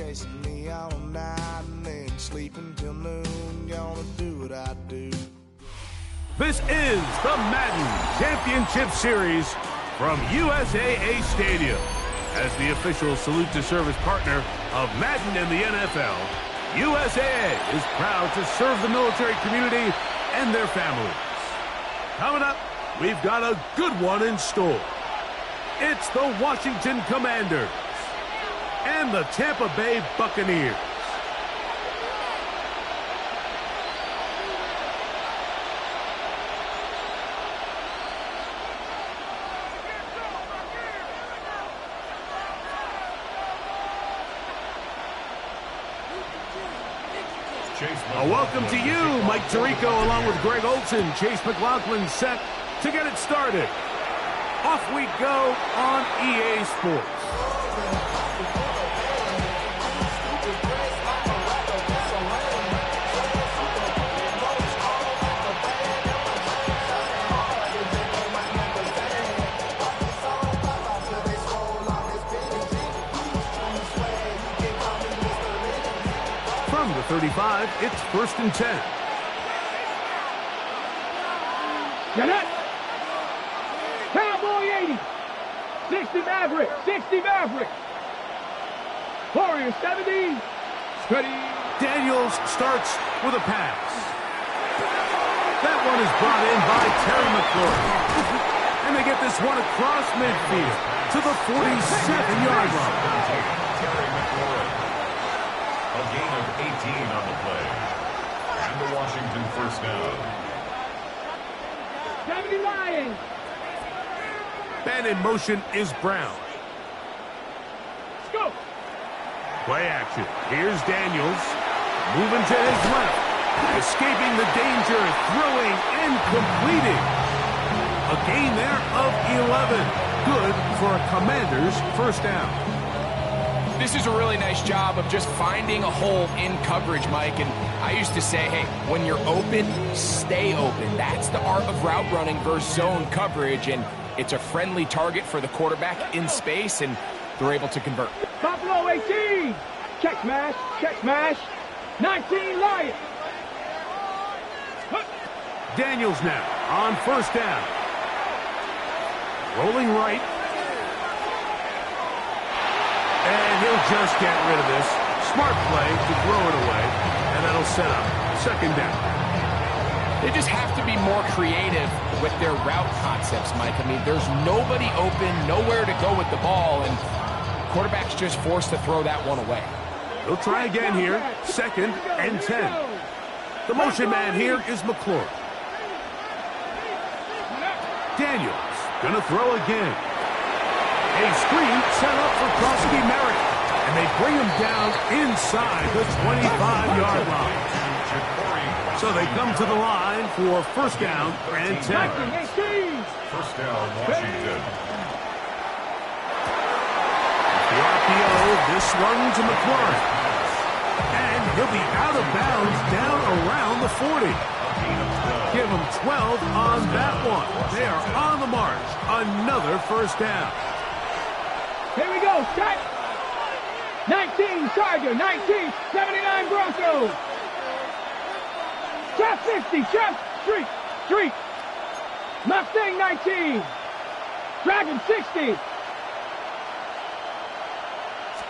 chasing me all night and then sleeping till noon. Gonna do what I do. This is the Madden Championship Series from USAA Stadium. As the official salute to service partner of Madden and the NFL, USAA is proud to serve the military community and their families. Coming up, we've got a good one in store. It's the Washington Commanders and the Tampa Bay Buccaneers. A welcome to you, Mike Tirico, along with Greg Olson. Chase McLaughlin set to get it started. Off we go on EA Sports. From the 35, it's 1st and 10. Get it! Cowboy 80! 60 Maverick! 60 Maverick! Warrior 70! Steady! Daniels starts with a pass. That one is brought in by Terry McLaurin. And they get this one across midfield to the 47-yard line. Terry McLaurin. A gain of 18 on the play. And the Washington first down. 70 Lions! Man in motion is Brown. Let's go! Play action. Here's Daniels. Moving to his left. Escaping the danger. Throwing and completing. A gain there of 11. Good for a Commander's first down. This is a really nice job of just finding a hole in coverage, Mike. And I used to say, hey, when you're open, stay open. That's the art of route running versus zone coverage. And it's a friendly target for the quarterback in space, and they're able to convert. Buffalo 18! Check smash! Check smash! 19 Lions! Daniels now on first down. Rolling right. And he'll just get rid of this. Smart play to throw it away. And that'll set up second down. They just have to be more creative with their route concepts, Mike. I mean, there's nobody open, nowhere to go with the ball, and quarterback's just forced to throw that one away. He'll try again here. 2nd and 10. The motion man here is McLaurin. Daniels gonna throw again. A screen set up for Krosky Merrick. And they bring him down inside the 25-yard line. So they come to the line for first down and 10. First down, Washington. The RPO, this one to McLaurin. And he'll be out of bounds down around the 40. Give him 12 on that one. They are on the march. Another first down. Here we go, set! 19 Charger, 19, 79 Broncos! Chef 50, Chef, Street! Mustang 19! Dragon 60!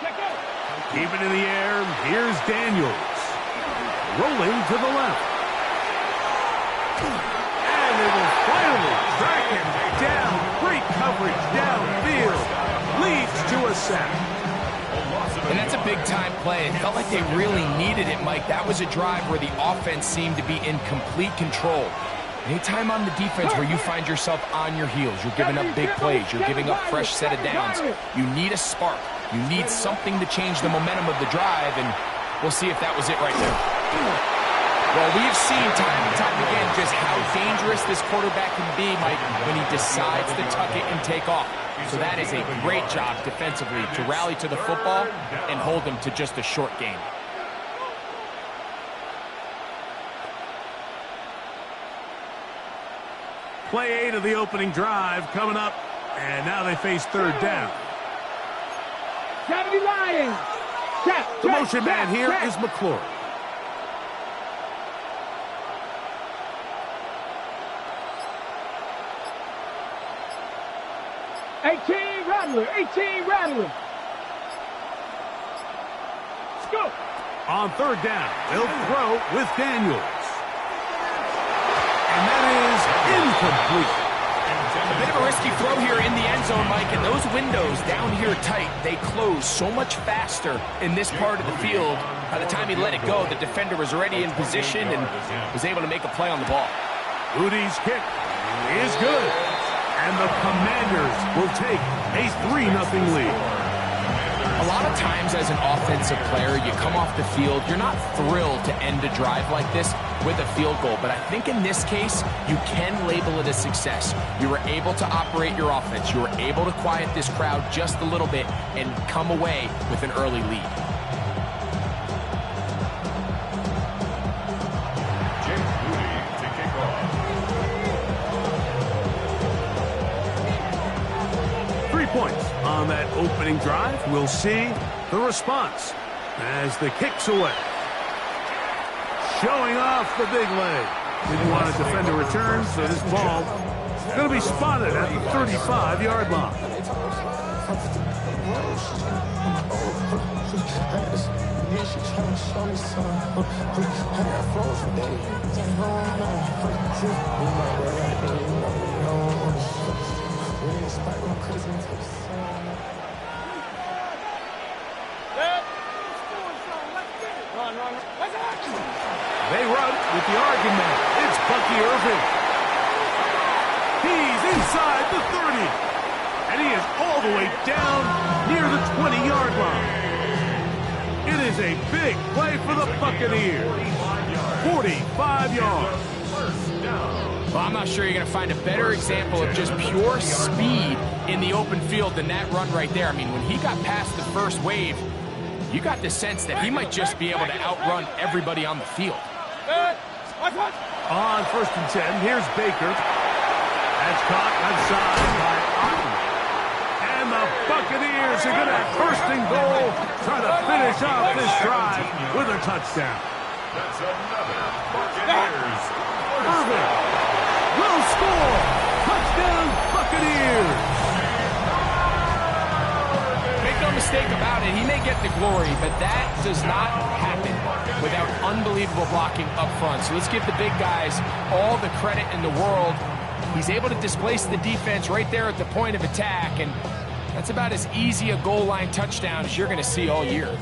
Check out! Keep it in the air, here's Daniels. Rolling to the left. And they will finally track him down. Great coverage downfield. Leads to a sack. And that's a big-time play. It felt like they really needed it, Mike. That was a drive where the offense seemed to be in complete control. Anytime on the defense where you find yourself on your heels, you're giving up big plays, you're giving up fresh set of downs, you need a spark. You need something to change the momentum of the drive, and we'll see if that was it right there. Well, we've seen time and time again just how dangerous this quarterback can be, Mike, when he decides to tuck it and take off. So that is a great job defensively to rally to the football and hold them to just a short game. Play 8 of the opening drive coming up, and now they face third down. 70 Lions! Set, The motion man here is McClure. Rattler, 18 Rattler. Let's go. On third down, they'll throw with Daniels. And that is incomplete. A bit of a risky throw here in the end zone, Mike, and those windows down here tight, they close so much faster in this part of the field. By the time he let it go, the defender was already in position and was able to make a play on the ball. Rudy's kick is good. And the Commanders will take a 3-0 lead. A lot of times as an offensive player, you come off the field, you're not thrilled to end a drive like this with a field goal. But I think in this case, you can label it a success. You were able to operate your offense. You were able to quiet this crowd just a little bit and come away with an early lead. To kick off. 3 points on that opening drive. We'll see the response as the kick's away. Showing off the big leg. Didn't want to defend a return, so this ball is going to be spotted at the 35-yard line. They run with the argument. It's Bucky Irving. He's inside the 30. And he is all the way down near the 20-yard line. It is a big play for the Buccaneers. 45 yards. Well, I'm not sure you're going to find a better example of just pure speed in the open field than that run right there. I mean, when he got past the first wave, you got the sense that he might just be able to outrun everybody on the field. On 1st and 10, here's Baker. That's caught outside by Otten. And the Buccaneers are going to have 1st and goal, try to finish off this drive with a touchdown. That's another Buccaneers. Irving will score. Touchdown, Buccaneers. Make no mistake about it, he may get the glory, but that does not happen without unbelievable blocking up front. So let's give the big guys all the credit in the world. He's able to displace the defense right there at the point of attack, and that's about as easy a goal line touchdown as you're going to see all year.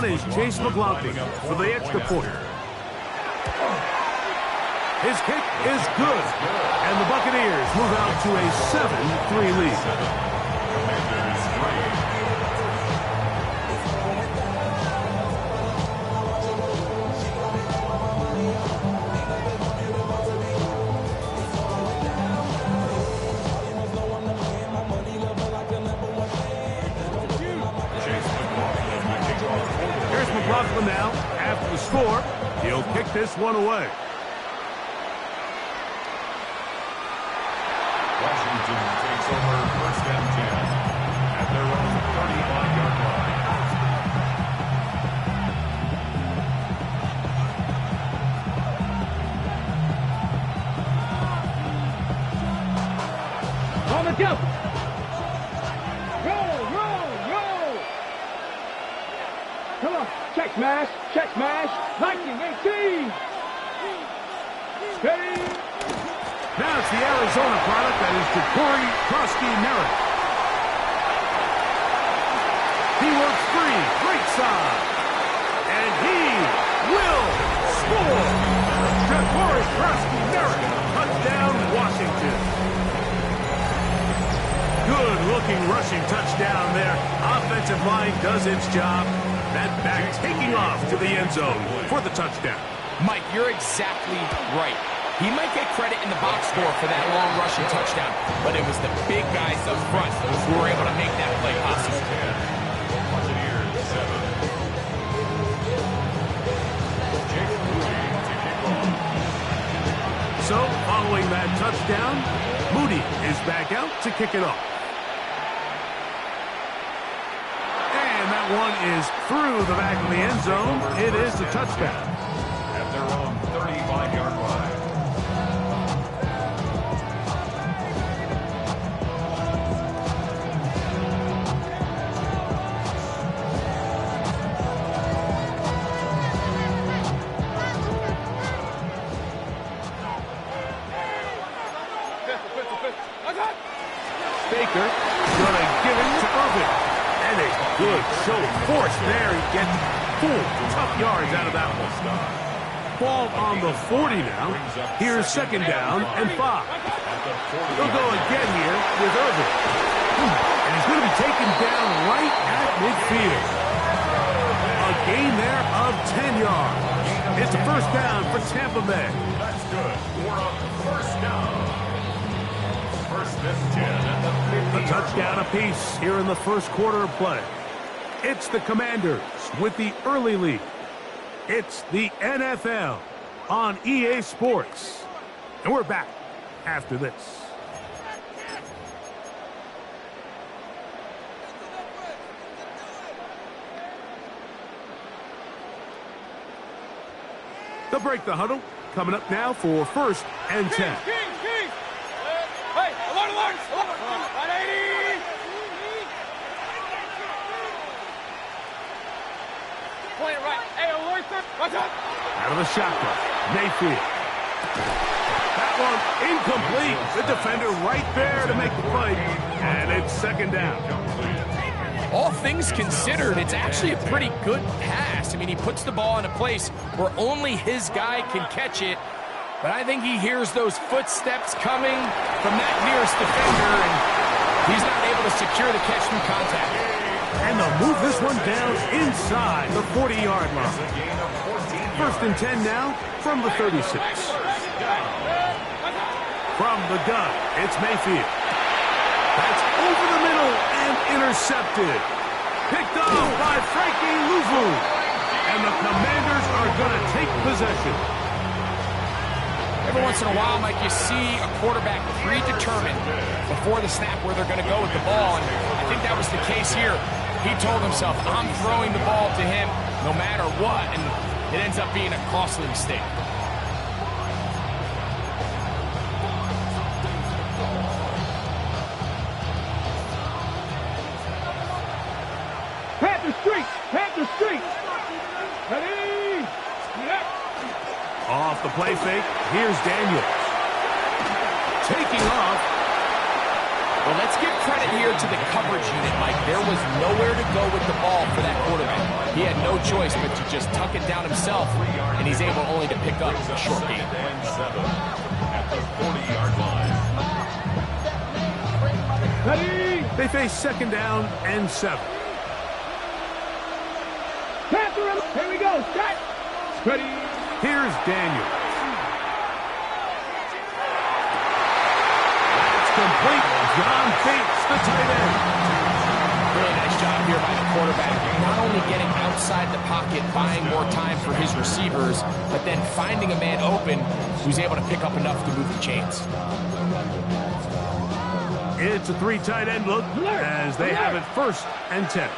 Is Chase McLaughlin for the extra point. His kick is good, and the Buccaneers move out to a 7-3 lead. McLaughlin now, after the score, he'll kick this one away. Washington takes over 1st and 10 at their own 35-yard line. On the jump. Come on, check smash, Lightning 18. Steady. Now it's the Arizona product that is Corey Krosky-Merritt. He works free, right side, and he will score. Corey Krosky-Merritt, touchdown, Washington. Good-looking rushing touchdown there. Offensive line does its job. That back taking off to the end zone for the touchdown. Mike, you're exactly right. He might get credit in the box score for that long rushing touchdown, but it was the big guys up front down. Moody is back out to kick it off. And that one is through the back of the end zone. It is a touchdown. At their own 35-yard line. Baker gonna give it to Irvin. And a good show of force there. He gets 4 tough yards out of that one. Ball on the 40 now. Here's second down and 5. He'll go again here with Irvin. And he's going to be taken down right at midfield. A gain there of 10 yards. It's a first down for Tampa Bay. That's good. We're on first down. First and 10 at the 50. A touchdown apiece here in the first quarter of play. It's the Commanders with the early lead. It's the NFL on EA Sports. And we're back after this. They'll break the huddle. Coming up now for first and 10. Hey, alert! Play it right. Hey, alert! Watch out! Out of the shotgun, Mayfield. That one incomplete. The defender right there to make the play. And it's second down. All things considered, it's actually a pretty good pass. I mean, he puts the ball in a place where only his guy can catch it. But I think he hears those footsteps coming from that nearest defender, and he's not able to secure the catch through contact. And they'll move this one down inside the 40-yard line. First and 10 now from the 36. From the gun, it's Mayfield. That's over the middle and intercepted. Picked off by Frankie Luvu. And the Commanders are going to take possession. Every once in a while, Mike, you see a quarterback predetermined before the snap where they're going to go with the ball, and I think that was the case here. He told himself, I'm throwing the ball to him no matter what, and it ends up being a costly mistake. Panther Street! Ready! Yep. Off the play fake, here's Daniels. Taking off. Well, let's give credit here to the coverage unit, Mike. There was nowhere to go with the ball for that quarterback. He had no choice but to just tuck it down himself, and he's able only to pick up a short gain. At the 40-yard line. Ready! They face second down and 7. Panther, here we go, set! Ready! Here's Daniels. That's complete. John Bates, the tight end. Really nice job here by the quarterback. Not only getting outside the pocket, buying more time for his receivers, but then finding a man open who's able to pick up enough to move the chains. It's a 3 tight end look as they have it first and 10.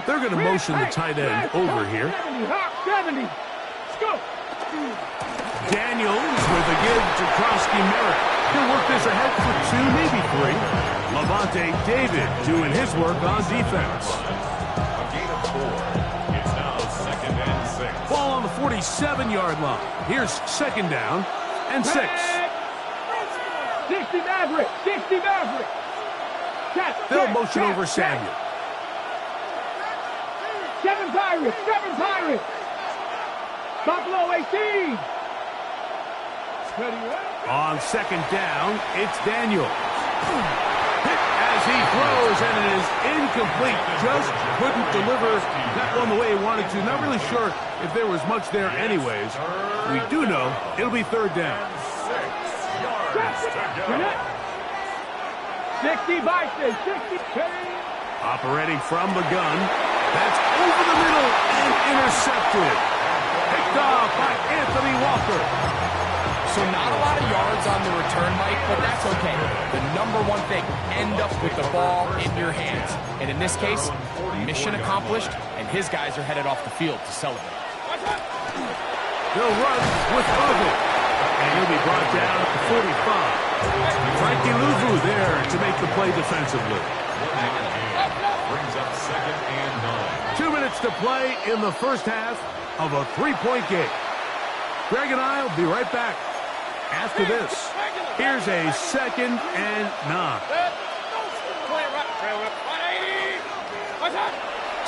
They're going to motion the tight end over here. 70. Let's go. Daniels with a give to Krosky-Merritt. He'll work this ahead for 2, maybe 3. Levante David doing his work on defense. A gain of 4. It's now second and 6. Ball on the 47-yard line. Here's second down and 6. 60 Maverick. 60 Maverick. They'll motion over Samuel. 7 Pirates. 7 Pirates. Buffalo 18. On second down, it's Daniels. Hit as he throws, and it is incomplete. Just couldn't deliver that one the way he wanted to. Not really sure if there was much there anyways. We do know it'll be third down. 60 Bison. 60. Operating from the gun. That's over the middle and intercepted. Picked off by Anthony Walker. So not a lot of yards on the return, Mike, but that's okay. The number one thing, end up with the ball in your hands. And in this case, mission accomplished, and his guys are headed off the field to celebrate. They'll run with Irving, and he'll be brought down at the 45. Frankie Luvu there to make the play defensively. Brings up 2nd and 9. 2 minutes to play in the first half of a 3-point game. Greg and I will be right back after this. Here's a 2nd and 9.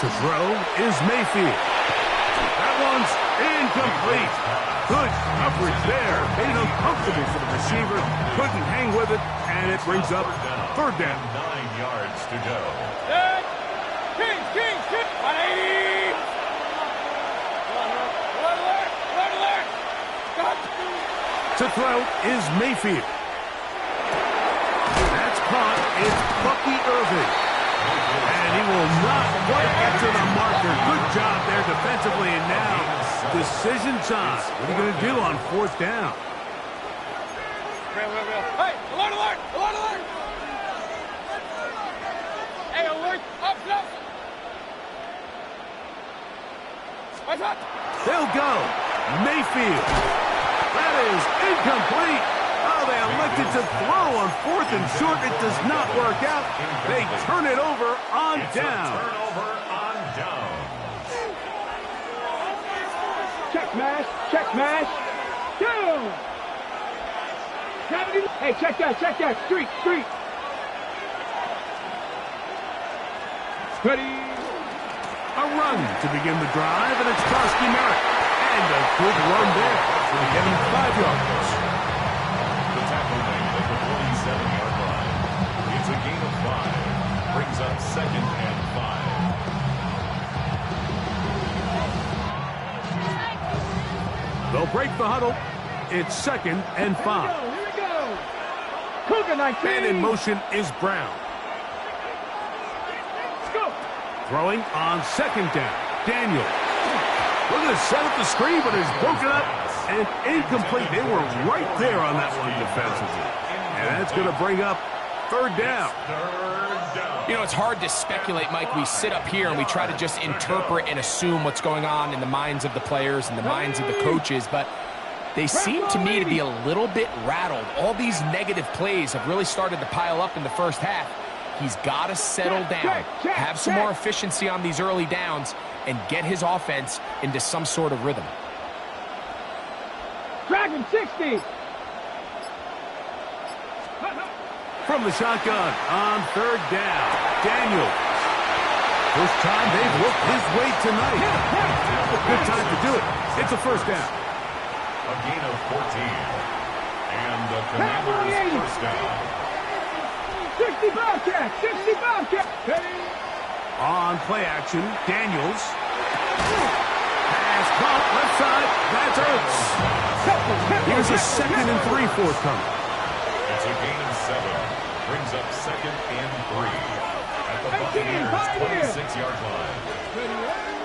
To throw is Mayfield. That one's incomplete. Good coverage there. Made it uncomfortable for the receiver. Couldn't hang with it, and it brings up 3rd down. 9 yards to go. To throw is Mayfield. That's caught. It's Bucky Irving. And he will not quite get to the marker. Good job there defensively. And now, decision time. What are you going to do on 4th down? Hey, alert, alert, alert, alert! Hey, alert, up, up! What's up? They'll go. Mayfield. That is incomplete. Oh, they elected to throw on 4th and short. It does not work out. They turn it over on down. Turnover on down. Check smash, check smash, down! Hey, check that, street. Ready? A run to begin the drive, and it's Koski Merritt. And a good run there. So they get him 5 yards. The tackle made at the 47-yard line. It's a gain of 5. Brings up 2nd and 5. They'll break the huddle. It's 2nd and 5. Here we go. Cougar 19. And in motion is Brown. Let's go. Throwing on 2nd down. Daniel. Looking to set up the screen, but it's broken up and incomplete. They were right there on that one defensively. And that's going to bring up 3rd down. You know, it's hard to speculate, Mike. We sit up here and we try to just interpret and assume what's going on in the minds of the players and the minds of the coaches, but they seem to me to be a little bit rattled. All these negative plays have really started to pile up in the first half. He's got to settle down, have some more efficiency on these early downs, and get his offense into some sort of rhythm. Dragon 60. From the shotgun on 3rd down. Daniel. First time they've worked his way tonight. Good time to do it. It's a 1st down. A gain of 14. And the Commanders' 1st down. 60 Bobcat, 60 Bobcat. On play action, Daniels. Pass caught left side. That's Ertz. Here's a 2nd and 3 forthcoming. It's a gain of 7. Brings up 2nd and 3. At the Buccaneers' 26-yard line.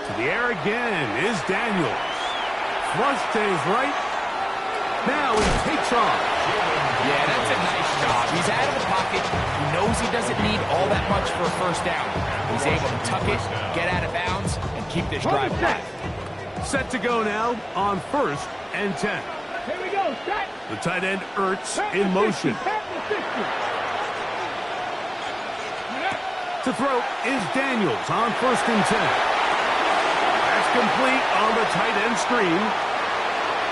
To the air again is Daniels. Flush to his right. Now he takes off. Yeah, that's a nice job. He's out of the pocket. He knows he doesn't need all that much for a 1st down. He's able to tuck it, get out of bounds, and keep this drive alive. Set to go now on 1st and 10. Here we go, set. The tight end Ertz in motion. To throw is Daniels on 1st and 10. That's complete on the tight end screen.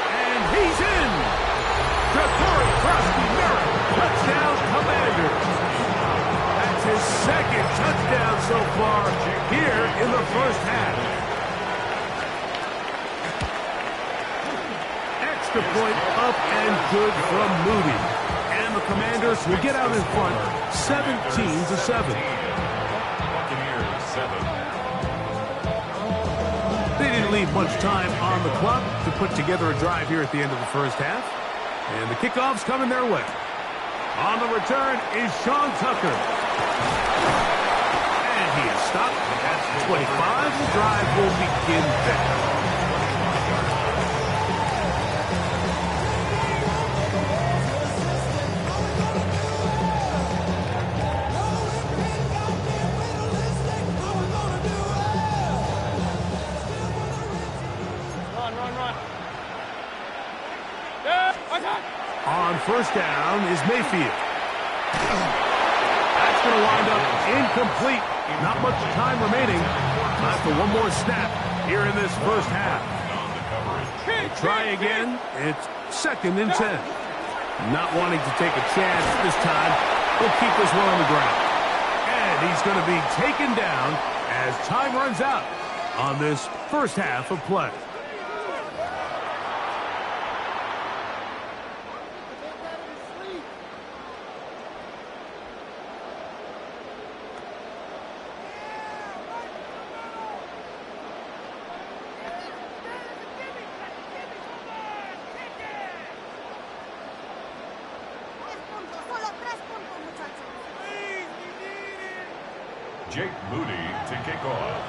And he's in. Ja'Cory Merritt, touchdown Commanders. That's his 2nd touchdown so far here in the first half. Extra point up and good from Moody. And the Commanders will get out in front 17-7. Buccaneers 7. They didn't leave much time on the clock to put together a drive here at the end of the first half. And the kickoff's coming their way. On the return is Sean Tucker. And he is stopped at 25. The drive will begin there. first down is Mayfield. That's going to wind up incomplete. Not much time remaining. Time for one more snap here in this first half. Try again. It's 2nd and 10. Not wanting to take a chance this time. We'll keep this one on the ground. And he's going to be taken down as time runs out on this first half of play. Jake Moody to kick off.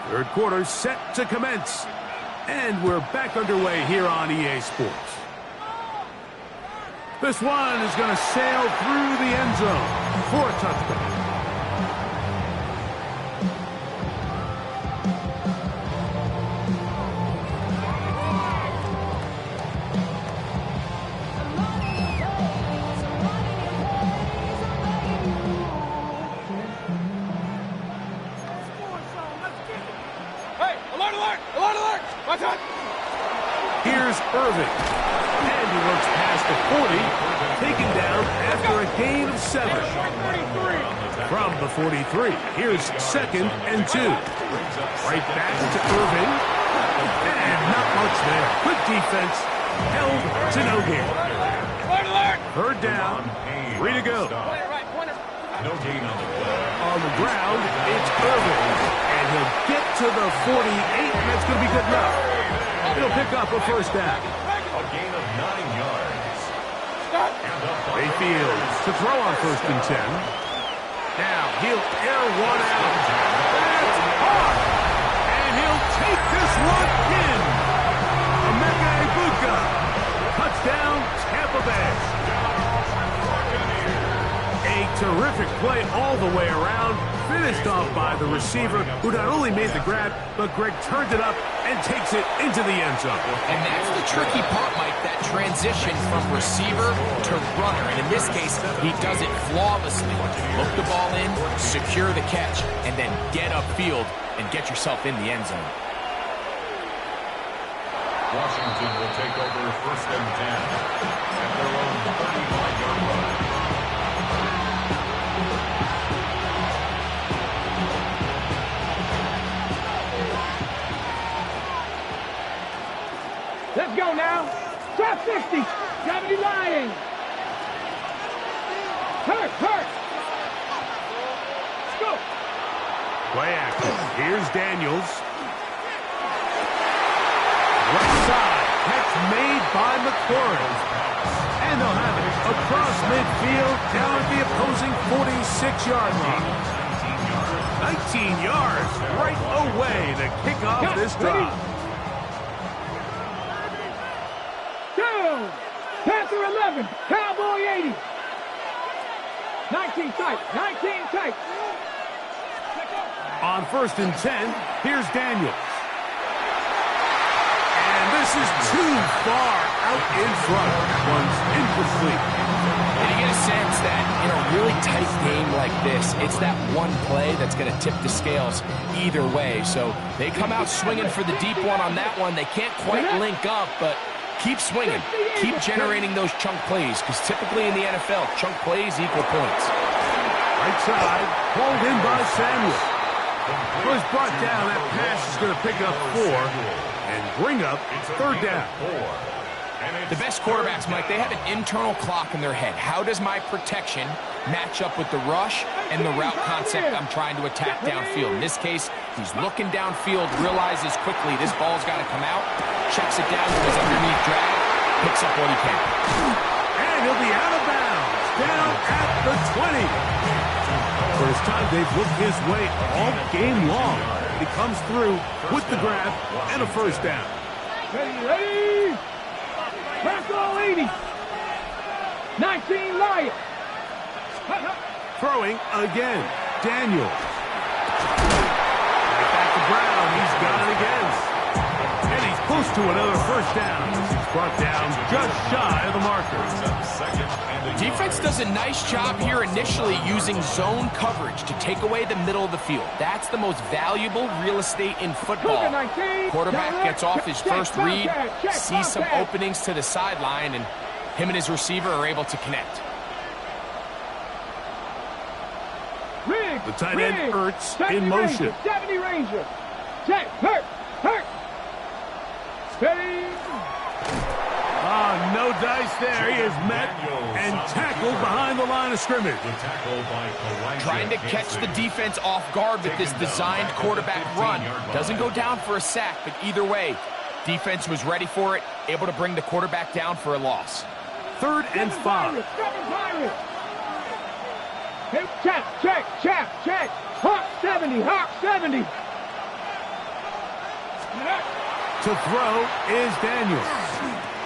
Third quarter set to commence. And we're back underway here on EA Sports. This one is going to sail through the end zone for a touchdown. Here's Irving. And he looks past the 40, taken down after a gain of 7. From the 43, here's 2nd and 2. Right back to Irving. And not much there. Good defense. Held to no gain. 3rd down. 3 to go. No gain on the play. On the ground, it's Irving. And he'll get to the 48, and that's going to be good enough. He'll pick up a first down. A gain of 9 yards. Mayfield to throw on 1st and 10. Now he'll air one out. That's hard. And he'll take this one in. Emeka Egbuka. Touchdown, Tampa Bay. A terrific play all the way around. Finished off by the receiver, who not only made the grab, but Greg turned it up and takes it into the end zone. And that's the tricky part, Mike, that transition from receiver to runner. And in this case, he does it flawlessly. Look the ball in, secure the catch, and then get upfield and get yourself in the end zone. Washington will take over 1st and 10 at their own 35-yard line. Let's go now. Top 60. Gotta be lying. Hurt. Let's go. Play action. Here's Daniels. Right side. Catch made by McLaurin. And they'll have it across midfield down at the opposing 46-yard line. 19 yards right away to kick off this drive. Panther 11, Cowboy 80. 19 tight. On 1st and 10, here's Daniels. And this is too far out in front. One's incomplete. And you get a sense that in a really tight game like this, it's that one play that's going to tip the scales either way. So they come out swinging for the deep one on that one. They can't quite link up, but keep swinging. Keep generating those chunk plays, because typically in the NFL, chunk plays equal points. Right side, pulled in by Samuel. Was brought down. That pass is going to pick up 4 and bring up 3rd down. The best quarterbacks, Mike, they have an internal clock in their head. How does my protection match up with the rush and the route concept I'm trying to attack downfield? In this case, he's looking downfield, realizes quickly this ball's got to come out, checks it down to his underneath drag, picks up what he can. And he'll be out of bounds, down at the 20. First time they've looked his way all game long. He comes through with the grab and a first down. Ready. Pass all 80. 19 Lions. Throwing again. Daniels. Right back to Brown. He's got it again. And he's close to another first down. He's brought down just shy of the marker. Defense does a nice job here initially using zone coverage to take away the middle of the field. That's the most valuable real estate in football. Quarterback gets off his first read, sees some openings to the sideline, and him and his receiver are able to connect. The tight end Ertz in motion. 70 Ranger. Check. Hurt. Steady. No dice there. He is met and tackled behind the line of scrimmage. Trying to catch the defense off guard with this designed quarterback run. Doesn't go down for a sack, but either way, defense was ready for it, able to bring the quarterback down for a loss. 3rd and 5. Check. Hawk 70. To throw is Daniels.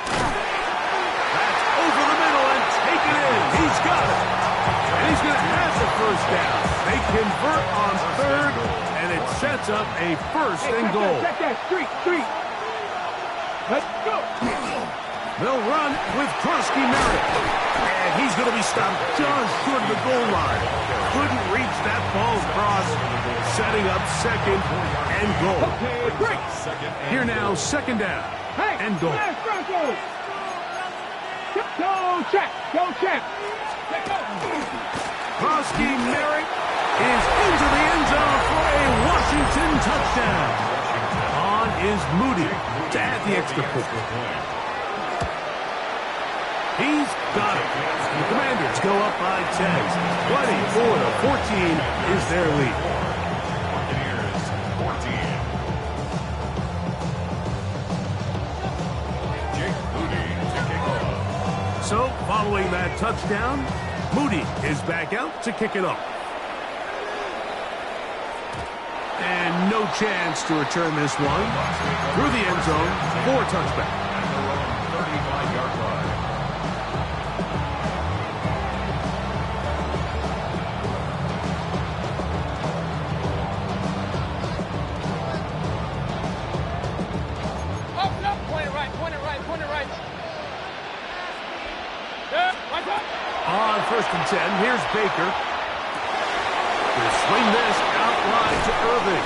That's over the middle and taken in. He's got it. And he's going to have the first down. They convert on 3rd, and it sets up a 1st and goal. Check that. Street. Let's go. They'll run with Krusky Merritt. And he's going to be stopped just short of the goal line. Couldn't reach that ball across, setting up 2nd and goal. Okay, great. Here now, 2nd down and goal. Go check. Krusky Merritt is into the end zone for a Washington touchdown. On is Moody to add the extra point. He's got it. The Commanders go up by 10. 24-14 is their lead. Buccaneers 14. Jake Moody to kick off. So, following that touchdown, Moody is back out to kick it off. And no chance to return this one through the end zone for a touchback. At their own 35-yard line. On 1st and 10, here's Baker. He'll swing this out wide to Irving.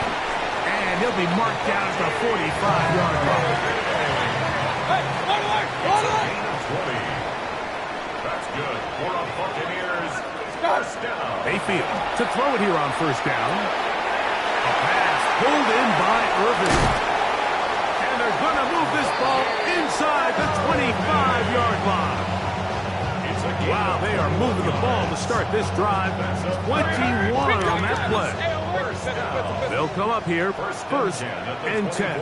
And he'll be marked down at the 45-yard line. Hey, all the way. 20. That's good for a Buccaneers first down. Mayfield to throw it here on 1st down. A pass pulled in by Irving. And they're going to move this ball inside the 25-yard line. Wow, they are moving the ball to start this drive. 21 on that play. They'll come up here, 1st and 10.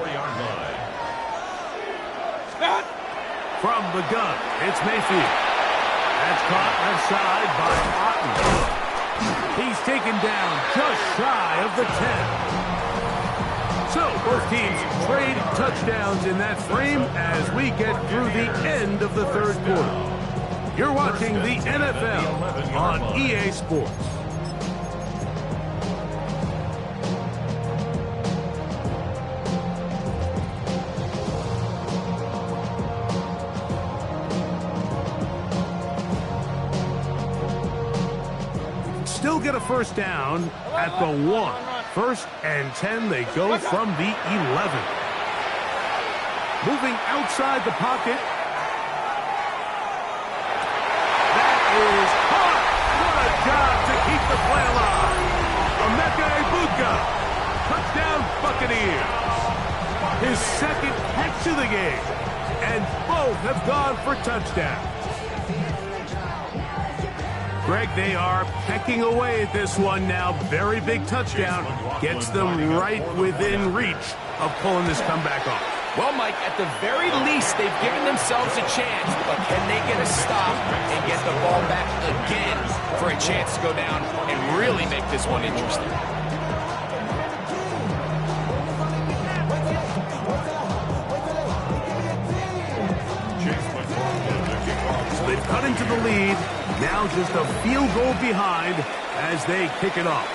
From the gun, it's Mayfield. That's caught left side by Otten. He's taken down just shy of the 10. So both teams trade touchdowns in that frame as we get through the end of the 3rd quarter. You're watching the NFL on EA Sports. Still get a first down at the 1. 1st and 10, they go from the 11. Moving outside the pocket. Is caught. What a job to keep the play alive. Emeka Egbuka. Touchdown Buccaneers. His 2nd catch of the game. And both have gone for touchdowns. Greg, they are pecking away at this one now. Very big touchdown. Gets them right within reach of pulling this comeback off. Well, Mike, at the very least, they've given themselves a chance, but can they get a stop and get the ball back again for a chance to go down and really make this one interesting? So they've cut into the lead Now just a field goal behind as they kick it off.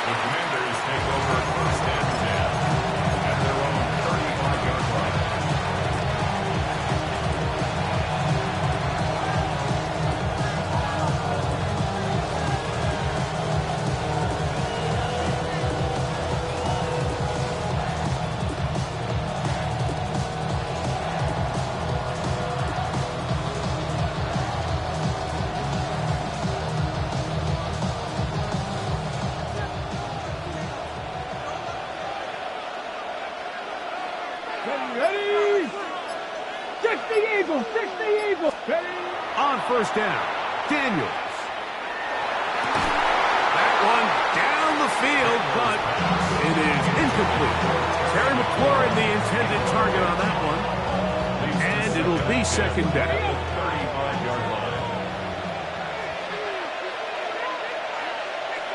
The Commanders take over first and 10 at their own 35-yard line. Ready? 60 Eagles, 60 Eagles. Ready? On first down, Daniels. That one down the field, but it is incomplete. Terry McLaurin, the intended target on that one. And it'll be second down. 35-yard line.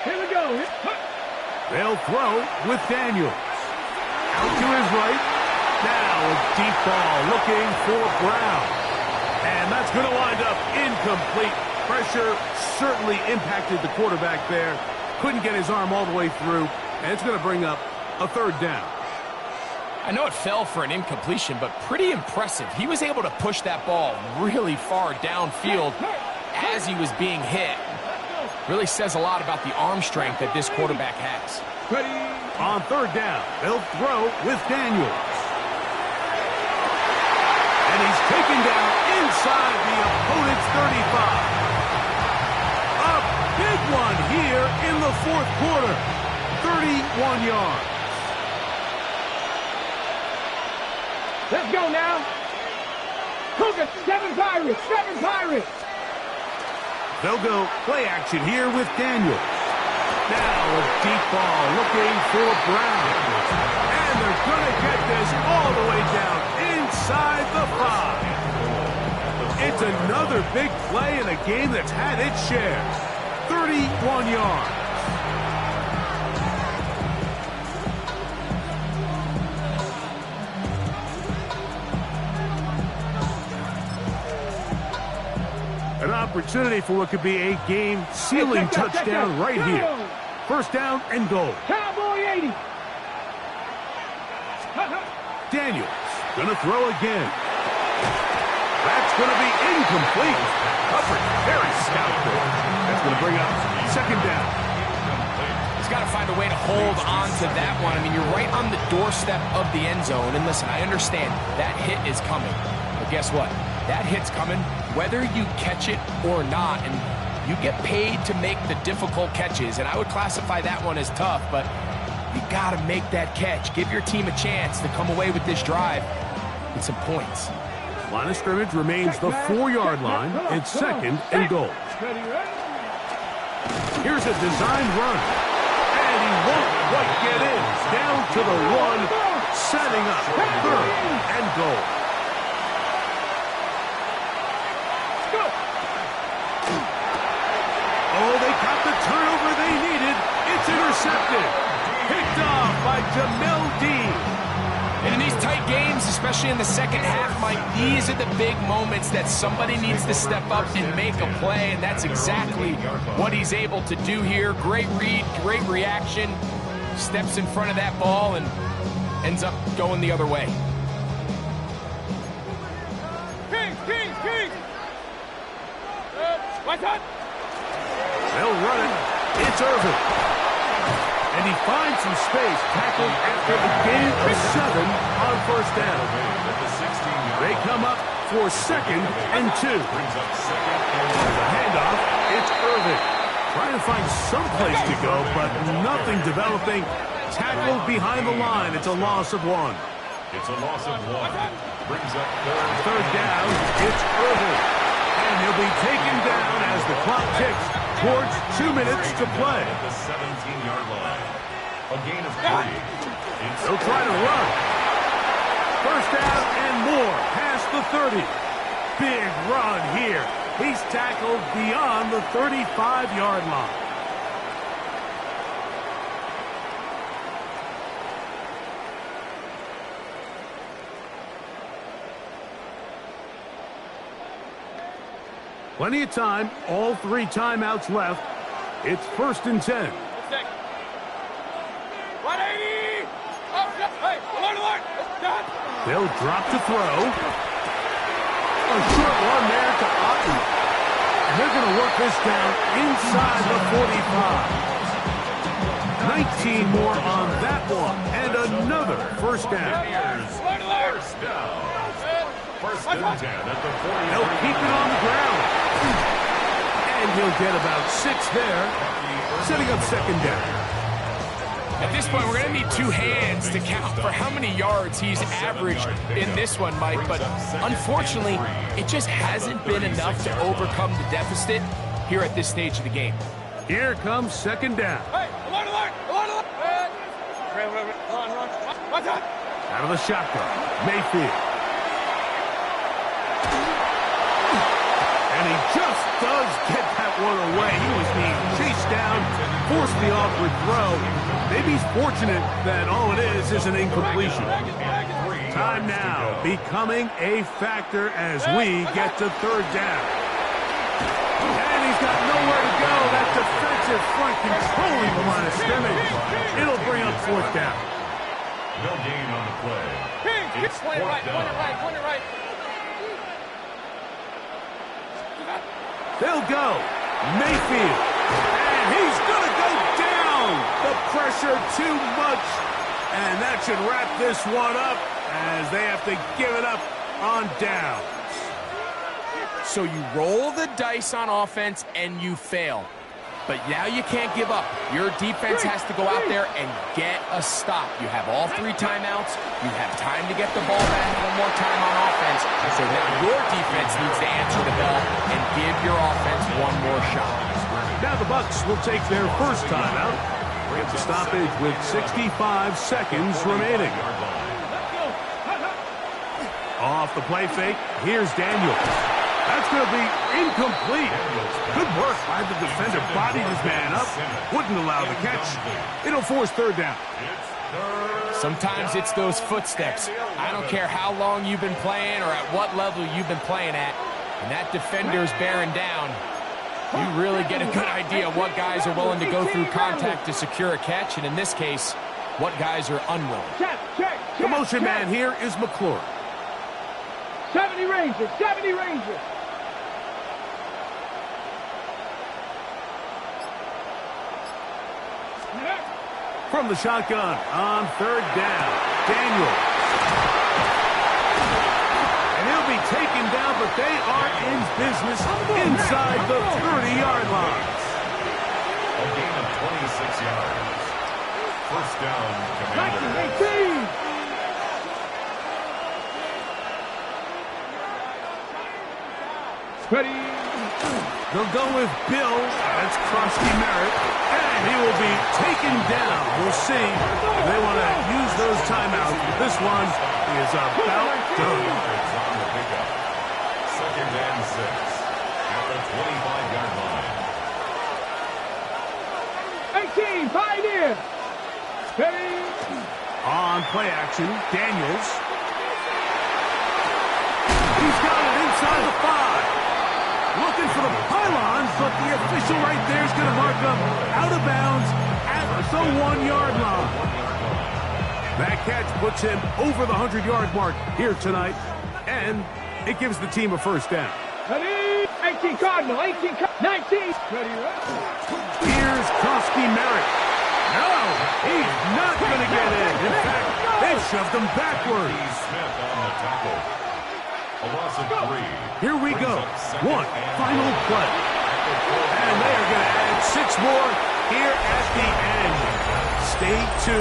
Here we go. They'll throw with Daniels. Out to his right. Now a deep ball looking for Brown. And that's going to wind up incomplete. Pressure certainly impacted the quarterback there. Couldn't get his arm all the way through. And it's going to bring up a third down. I know it fell for an incompletion, but pretty impressive. He was able to push that ball really far downfield as he was being hit. Really says a lot about the arm strength that this quarterback has. Ready? On third down, they'll throw with Daniels. And he's taken down inside the opponent's 35. A big one here in the fourth quarter. 31 yards. Let's go now. Cougar, 7 Pirates, 7 Pirates. They'll go play action here with Daniels. Now a deep ball looking for Brown. And they're going to get this all the way down inside the 5. It's another big play in a game that's had its share. 31 yards. An opportunity for what could be a game-sealing touchdown right here. First down and goal. Cowboy 80. Daniels going to throw again. That's going to be incomplete. Covered very stoutly. That's going to bring up second down. He's got to find a way to hold on to that one. I mean, you're right on the doorstep of the end zone. And listen, I understand that hit is coming. But guess what? That hit's coming whether you catch it or not. And you get paid to make the difficult catches. And I would classify that one as tough, but you got to make that catch. Give your team a chance to come away with this drive with some points. Line of scrimmage remains the 4-yard line. It's second and goal. Here's a designed run. And he won't quite get in. Down to the 1, setting up third and goal. Oh, they got the turnover they needed. It's intercepted. Picked off by Jamel Dean. And in these tight games, especially in the second half, Mike, these are the big moments that somebody needs to step up and make a play, and that's exactly what he's able to do here. Great read, great reaction, steps in front of that ball and ends up going the other way. King! What's up? They'll run it. It's Irvin. And he finds some space, tackled after a gain of 7 on first down. They come up for second and 2. The handoff, it's Irvin. Trying to find some place to go, but nothing developing. Tackled behind the line. It's a loss of 1. It's a loss of 1. Brings up third down, it's Irvin. And he'll be taken down as the clock ticks towards 2 minutes to play. At the 17-yard line. A gain of 3. They'll try to run. First down and more past the 30. Big run here. He's tackled beyond the 35-yard line. Plenty of time, all 3 timeouts left. It's 1st and 10. 180! Hey, alert! They'll drop to throw. A short one there to Otten. And they're going to work this down inside the 45. 19 more on that one. And another first down. First down. First and 10 at the 40. They'll keep it on the ground. And he'll get about 6 there, setting up 2nd down. At this point, we're going to need 2 hands to count for how many yards he's averaged in this one, Mike. But unfortunately, it just hasn't been enough to overcome the deficit here at this stage of the game. Here comes 2nd down. Hey, alert! Watch out! Out of the shotgun, Mayfield. And he just does get that one away. He was being chased down, forced the awkward throw. Maybe he's fortunate that all it is an incompletion. Time now becoming a factor as we get to 3rd down. And he's got nowhere to go. That defensive front controlling the line of scrimmage. It'll bring up 4th down. No gain on the play. It's 4th down. Point it right. They'll go. Mayfield. And he's going to go down. The pressure too much. And that should wrap this one up as they have to give it up on downs. So you roll the dice on offense and you fail. But now you can't give up. Your defense has to go out there and get a stop. You have all 3 timeouts. You have time to get the ball back one more time on offense. So now your defense needs to answer the bell and give your offense one more shot. Now the Bucs will take their first timeout. Get the stoppage with 65 seconds remaining. Off the play fake, here's Daniels. That's going to be incomplete. Good work by the defender. Bodied his man up. Wouldn't allow the catch. It'll force 3rd down. Sometimes it's those footsteps. I don't care how long you've been playing or at what level you've been playing at. And that defender's bearing down. You really get a good idea of what guys are willing to go through contact to secure a catch. And in this case, what guys are unwilling. The motion man here is McClure. 70 Rangers. From the shotgun on 3rd down, Daniels. And he'll be taken down, but they are in business inside the 30-yard line. A gain of 26 yards. First down, Commanders. 19-18. Ready. They'll go with Bill. That's Krosky Merritt. And he will be taken down. We'll see if they want to use those timeouts. This one is about done. On the pickup. 2nd and 6 at the 25-yard line. 18, Pioneer. Ready. On play action, Daniels. He's got it inside the 5. Looking for the pylons, but the official right there is going to mark him out of bounds at the 1-yard line. That catch puts him over the 100-yard mark here tonight, and it gives the team a first down. Ready. 18 Cardinal. 19. 19. Ready. Here's Krosky Merritt. No, he's not going to get in. In fact, they've shoved him backwards. Smith on the tackle. A loss of 3. Here we go. One final play. And they are going to add 6 more here at the end. Stay tuned.